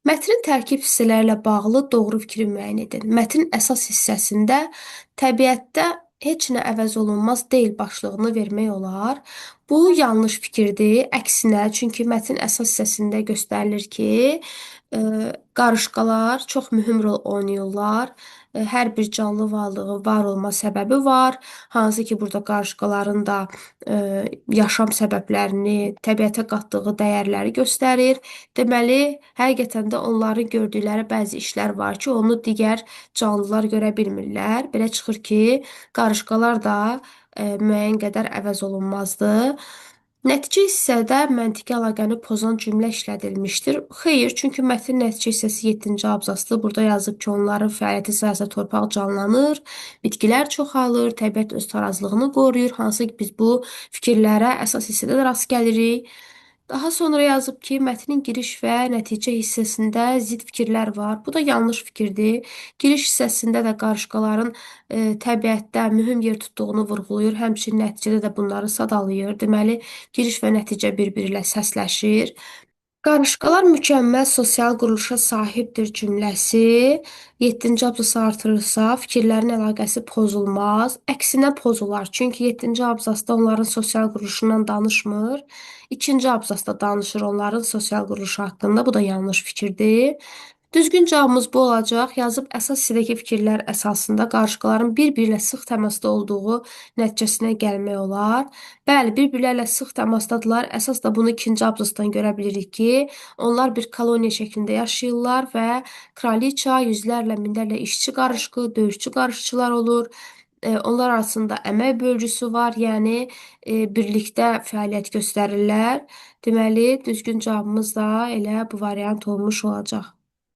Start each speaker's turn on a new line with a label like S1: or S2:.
S1: Mətnin tərkib hissələri ilə bağlı doğru fikri müəyyən edin. Mətnin əsas hissəsində təbiətdə heç nə əvəz olunmaz deyil başlığını vermək olar. Bu yanlış fikirdir. Əksinə, çünki mətnin əsas hissəsində göstərilir ki, e, qarışqalar çox mühüm rol oynayırlar. Hər bir canlı varlığın var olma səbəbi var. Hansı ki, burada qarışqaların da e, yaşam səbəblərini, təbiətə qatdığı dəyərləri göstərir. Deməli, həqiqətən də onların gördükləri bəzi işlər var ki, onu digər canlılar görə bilmirlər. Belə çıxır ki, qarışqalar da müəyyən qədər əvəz olunmazdır. Nəticə hissədə məntiqi əlaqəni pozan cümlə işlədilmişdir. Xeyr, çünki mətnin nəticə hissəsi 7-ci abzasdır. Burada yazıb ki, onların fəaliyyəti sayəsində torpaq canlanır, bitkilər çoxalır, təbiət öz tarazlığını qoruyur. Hansı ki, biz bu fikirlərə əsas hissədə də rast gəlirik. Daha sonra yazıb ki, mətnin giriş və nəticə hissəsində zidd fikirlər var. Bu da yanlış fikirdir. Giriş hissəsində də qarışqaların təbiətdə mühüm yer tutduğunu vurğulayır. Həmçinin nəticədə də bunları sadalayır. Deməli, giriş və nəticə bir-biri ilə səsləşir. Qarışqalar mükəmməl sosial quruluşa sahibdir cümləsi 7-ci abzası artırılsa, fikirlərin əlaqəsi pozulmaz. Əksinə pozular. Çünki 7-ci abzasda onların sosial quruluşundan danışmır. 2-ci abzasda danışır onların sosial quruluşu haqqında. Bu da yanlış fikirdir. Düzgün cavabımız bu olacaq. Yazıb əsas hissədəki fikirlər əsasında qarışqaların bir-biri ilə sıx təmasda olduğu nəticəsinə gəlmək olar. Bəli, bir-birlərlə sıx təmasdadırlar. Əsas da bunu ikinci abzasdan görə bilirik ki, onlar bir koloniya şəklində yaşayırlar və kraliça yüzlərlə, minlərlə işçi qarışqı, döyüşçü qarışçılar olur. Onlar arasında əmək bölgüsü var, yəni birlikdə fəaliyyət göstərirlər. Deməli, düzgün cavabımız da elə bu variant olmuş olacaq.